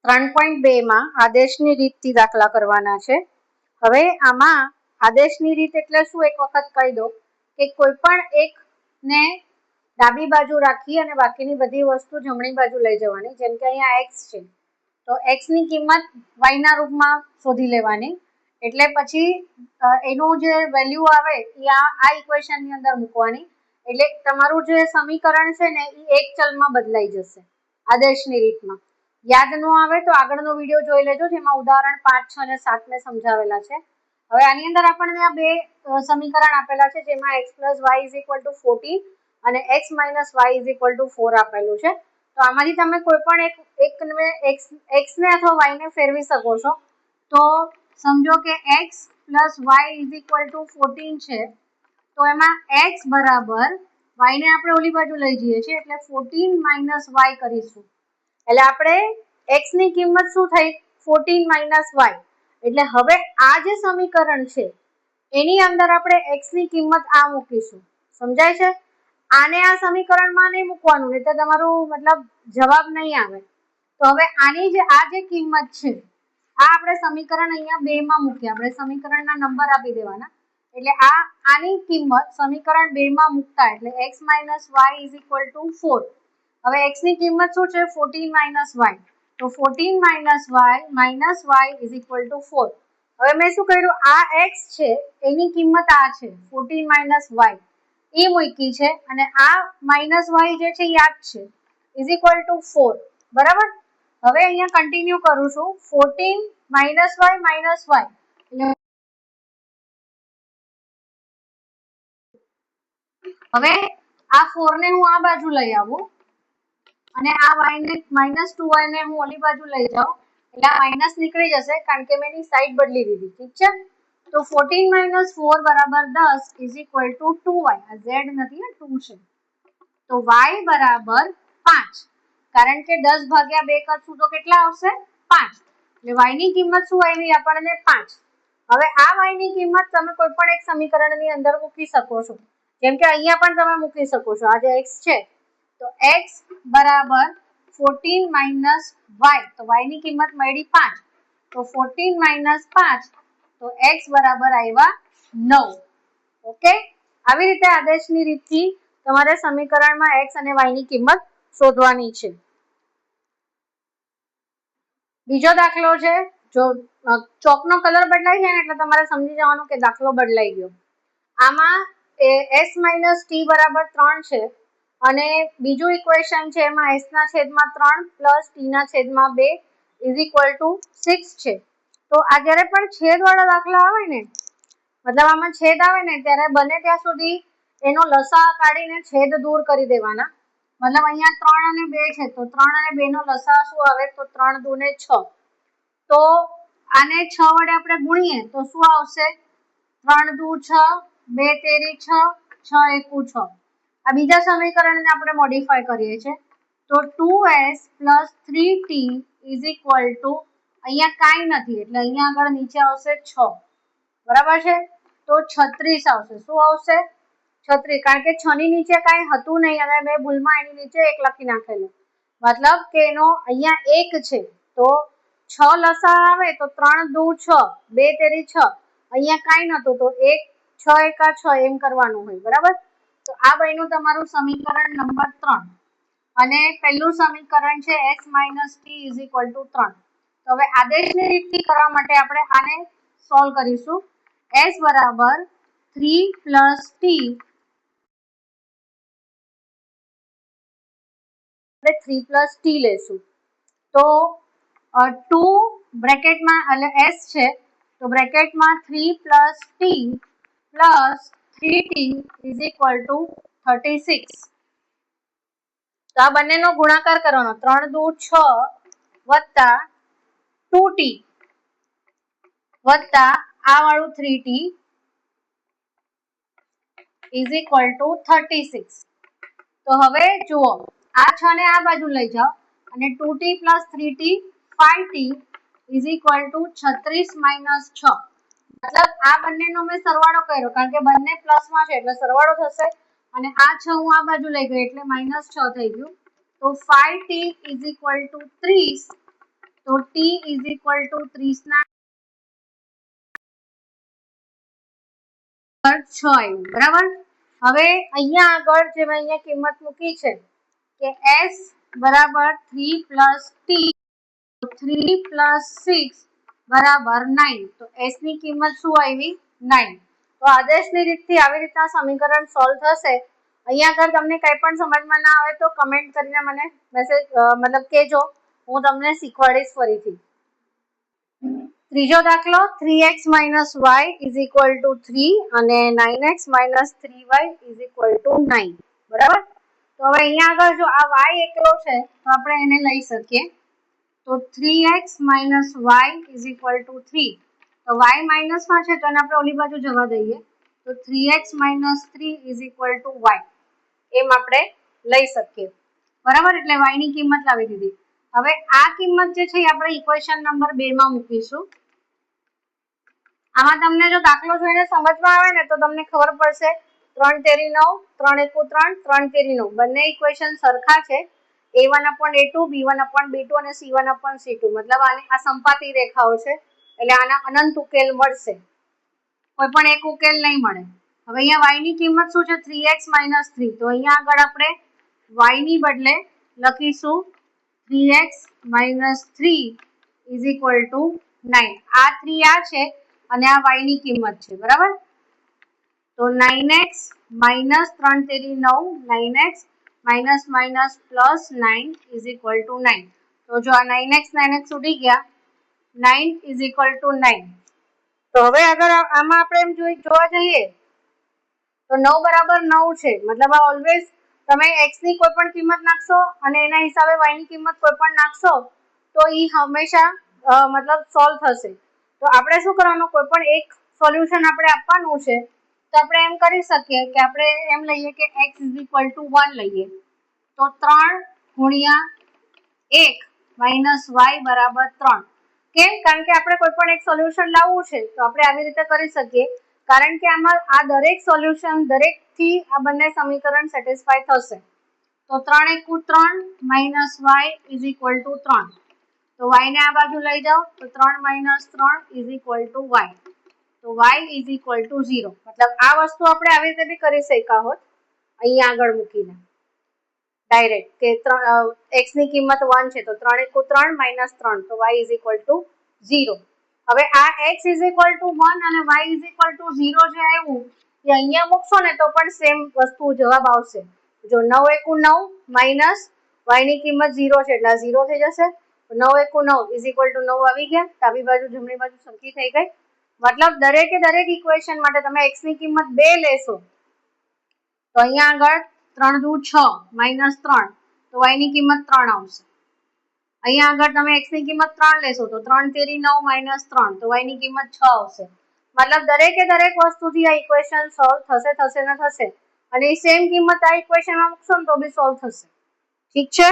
3.2 માં આદેશની રીતથી દાખલા કરવાના છે. હવે આમાં આદેશની રીત એટલે શું એક વખત કહી દો કે કોઈ પણ એક ને ડાબી બાજુ રાખી અને બાકીની બધી વસ્તુ જમણી બાજુ લઈ જવાની. જેમ કે અહીંયા x છે તો x ની કિંમત y ના રૂપમાં શોધી લેવાની. એટલે પછી એનું જે વેલ્યુ આવે એ આ ઇક્વેશન ની અંદર મૂકવાની. એટલે તમારું જે સમીકરણ છે ને એ એક ચલમાં બદલાઈ જશે આદેશની રીતમાં. યાદ ન આવે તો આગળનો વિડીયો જોઈ લેજો, જેમાં ઉદાહરણ 5, 6 અને 7 ને સમજાવેલા છે. હવે આની અંદર આપણને આ બે સમીકરણ આપેલા છે, જેમાં x + y = 14 અને x - y = 4 આપેલું છે. તો આમાંથી તમે કોઈ પણ x ને અથવા y ને ફેરવી શકો છો. તો સમજો કે x + y = 14 છે, તો એમાં x બરાબર y ને આપણે ઓલી બાજુ લઈ જઈએ છીએ એટલે 14 - y કરીશું. એટલે આપણે x ની કિંમત શું થઈ 14 - y. એટલે હવે આ જે સમીકરણ છે એની અંદર આપણે x ની કિંમત આ મૂકીશું. સમજાય છે? આને આ સમીકરણમાં નહીં મૂકવાનું, નહીં તો તમારું મતલબ જવાબ નહીં આવે. તો હવે આની આ જે કિંમત છે આ આપણે સમીકરણ અહીંયા 2 માં મૂકીએ. આપણે સમીકરણના નંબર આપી દેવાના. એટલે આની કિંમત સમીકરણ 2 માં મૂકતા એટલે x - y = 4. હવે x ની કિંમત શું છે 14 - y. તો 14 - y = 4. હવે મેં શું કર્યું, આ x છે એની કિંમત આ છે 14 - y એ મૂકી છે અને આ -y જે છે યાદ છે = 4. બરાબર. હવે અહીંયા કન્ટિન્યુ કરું છું 14 - y - y. હવે આ 4 ને હું આ બાજુ લઈ આવું અને આ y ને -2y ને હું ઓલી બાજુ લઈ જાઉં એટલે આ માઈનસ નીકળી જશે, કારણ કે મેં એની સાઈડ બદલી દીધી. ઠીક છે? તો 14 - 4 = 10 = 2y. આ z નથી, 2 છે. તો y બરાબર 5. કારણ કે 10 ભાગ્યા 2 કરશું તો કેટલા આવશે 5. એટલે y ની કિંમત શું આવી આપણને 5. હવે આ y ની કિંમત તમે કોઈ પણ એક સમીકરણની અંદર મૂકી શકો છો. જેમ કે અહીંયા પણ તમે મૂકી શકો છો. આ જે x છે તો x બરાબર 14 - y. તો y ની કિંમત મળી 5. તો 14 - 5 તો x બરાબર આવ્યા 9. ઓકે. આવી રીતે આદેશની રીતથી તમારે સમીકરણમાં x અને y ની કિંમત શોધવાની છે. બીજો દાખલો છે, જો ચોકનો કલર બદલાઈ જાય ને એટલે તમારે સમજી જવાનું કે દાખલો બદલાઈ ગયો. આમાં s - t બરાબર 3 છે અને બીજું ઇક્વેશન છે એમાં s ના છેદમાં 3 પ્લસ t ના છેદમાં 2 = 6 છે. તો આ જ્યારે પણ છેદવાળા દાખલા આવે ને, મતલબ આમાં છેદ આવે ને, ત્યારે બને ત્યાં સુધી એનો લસા કાઢીને છેદ દૂર કરી દેવાના. મતલબ અહીંયા 3 અને 2 છે તો 3 અને 2 નો લસા શું આવે તો 3 × 2 = 6. તો આને 6 વડે આપણે ગુણીએ તો શું આવશે 3 × 2 = 6, 2 × 3 = 6, 6 × 1 = 6. આ બીજા સમીકરણને આપણે મોડિફાય કરીએ છીએ તો 2s + 3t = અહીંયા કાંઈ નથી એટલે અહીંયા આગળ નીચે આવશે 6. બરાબર છે? તો 36 આવશે. શું આવશે 36, કારણ કે 6 ની નીચે કાંઈ હતું નહીં અને મેં ભૂલમાં એની નીચે 1 લખી નાખેલું. મતલબ કે એનો અહીંયા 1 છે તો 6 લસા આવે તો 3 × 2 = 6, 2 × 3 = 6. અહીંયા કાંઈ નતું તો 1 6 × 1 = 6 એમ કરવાનું હોય. બરાબર. તો આ બન્યું તમારું સમીકરણ નંબર 3 અને પહેલું સમીકરણ છે x - t = 3. તો હવે આદેશની રીતથી કરવા માટે આપણે આને સોલ્વ કરીશું. s બરાબર 3 + t, આપણે 3 + t લેશું. તો 2 બ્રેકેટમાં એટલે s છે તો બ્રેકેટમાં 3 + t + 3t = 36. તો આ બંનેનો ગુણાકાર કરવાનો. 3 × 2 = 6 વત્તા 2t વત્તા આ વાળું 3t = 36. તો હવે જુઓ, આ 6 ને આ બાજુ લઈ જાઓ અને 2t + 3t 5t = 36 - 6. મતલબ આ બંનેનો મેં સરવાળો કર્યો, કારણ કે બંને પ્લસમાં છે એટલે સરવાળો થશે અને આ 6 હું આ બાજુ લઈ ગઈ એટલે -6 થઈ ગયું. તો 5t = 30 તો t ઇઝ ઇક્વલ ટુ 30 ના 6 આવ્યું, બરાબર. હવે અહીંયા આગળ જે મેં અહીંયા કિંમત મૂકી છે કે s બરાબર 3 પ્લસ t, 3 પ્લસ 6 બરાબર 9. તો s ની કિંમત શું આવી? 9. તો આદેશની રીતથી આવી રીતના સમીકરણ સોલ્વ થશે. અહીંયા આગળ તમને કંઈ પણ સમજમાં ના આવે તો કમેન્ટ કરીને મને મેસેજ મતલબ કહેજો, હું તમને શીખવાડીશ ફરીથી. ત્રીજો દાખલો 3x - y is equal to 3 અને 9x - 3y is equal to 9, બરાબર. તો હવે અહીંયા આગળ જો આ y એકલો છે તો આપણે એને લઈ શકીએ. તો 3x - y is equal to 3. તો y માઇનસમાં છે તો એને આપણે ઓલી બાજુ જવા દઈએ. તો 3x - 3 is equal to y એમ આપણે લઈ શકીએ, બરાબર. એટલે y ની કિંમત લાવી દીધી. હવે આ કિંમત જે છે એ આપણે ઇક્વેશન નંબર 2 માં મૂકીશું. આમાં તમને જો દાખલો જોઈને સમજમાં આવે ને તો તમને ખબર પડશે 3 તેરી 9, 3 એકુ 3, 3 તેરી 9 બંને ઇક્વેશન સરખા છે. a1/a2, b1/b2 અને c1/c2 મતલબ આ સંપાતી રેખાઓ છે એટલે આના અનંત ઉકેલ મળશે, કોઈ પણ એક ઉકેલ નહીં મળે. હવે અહીંયા y ની કિંમત શું છે? 3x - 3. તો અહીંયા આગળ આપણે y ની બદલે લખીશું 3x - 3 ઇઝ ઇક્વલ ટુ 9. આ 3 આ છે અને આ y ની કિંમત છે, બરાબર. તો 9x - 3 તેરી 9, 9x - plus 9 is equal to 9. તો જો આ 9x ઉડી ગયા, 9 ઇઝ ઇક્વલ ટુ 9. તો હવે અગર આમાં આપણે એમ જોવા જઈએ તો 9 બરાબર 9 છે, મતલબ આ ઓલવેઝ તમે x ની કોઈ પણ કિંમત નાખશો અને એના હિસાબે y ની કિંમત કોઈ પણ નાખશો તો એ હંમેશા મતલબ સોલ્વ થશે. તો આપણે શું કરવાનું, કોઈ પણ એક સોલ્યુશન આપણે આપવાનું છે તો આપણે એમ કરી શકીએ કે આપણે એમ લઈએ કે x ઇઝ ઇક્વલ ટુ 1 લઈએ. તો 3 ગુણ્યા 1 માઇનસ y બરાબર 3. કેમ? કારણ કે આપણે કોઈ પણ એક સોલ્યુશન લાવવું છે તો આપણે આવી રીતે કરી શકીએ, કારણ કે આમાં આ દરેક સોલ્યુશન દરેકથી આ બંને સમીકરણ સેટિસ્ફાય થશે. તો 3 એકુ 3 minus y is equal to 3. તો y ને આ બાજુ લઈ જાઓ તો 3 - 3 ઇઝ ઇક્વલ ટુ y. તો y ઇઝ ઇક્વલ ટુ 0. મતલબ આ વસ્તુ આપણે આવી રીતે બી કરી શક્યા હોત અહીંયા આગળ મૂકીને ડાયરેક્ટ કે x ની કિંમત 1 છે તો 3 એકુ 3 માઇનસ 3 તો y ઇઝ ઇક્વલ ટુ 0. હવે આ x ઇઝ ઇક્વલ ટુ 1 અને y ઇઝ ઇક્વલ ટુ 0 જે આવ્યું એ અહીંયા મૂકશો ને તો પણ સેમ વસ્તુ જવાબ આવશે. જો 9 એકુ 9 માઇનસ y ની કિંમત 0 છે એટલે 0 થઈ જશે. 9 એકુ 9 ઇઝ ઇક્વલ ટુ 9 આવી ગયા, ડાબી બાજુ જમણી બાજુ સરખી થઈ ગઈ. મતલબ દરેકે દરેક ઇક્વેશન માટે તમે x ની કિંમત 2 લેશો તો અહીંયા આગળ 3 દુ 6 માઇનસ 3 તો y ની કિંમત 3 આવશે. અહીંયા આગળ તમે x ની કિંમત 3 લેશો તો 3 તેરી 9 માઇનસ 3 તો y ની કિંમત 6 આવશે. મતલબ દરેકે દરેક વસ્તુથી આ ઇક્વેશન સોલ્વ થશે ને થશે અને સેમ કિંમત આ ઇક્વેશનમાં મૂકશો ને તો બી સોલ્વ થશે. ઠીક છે.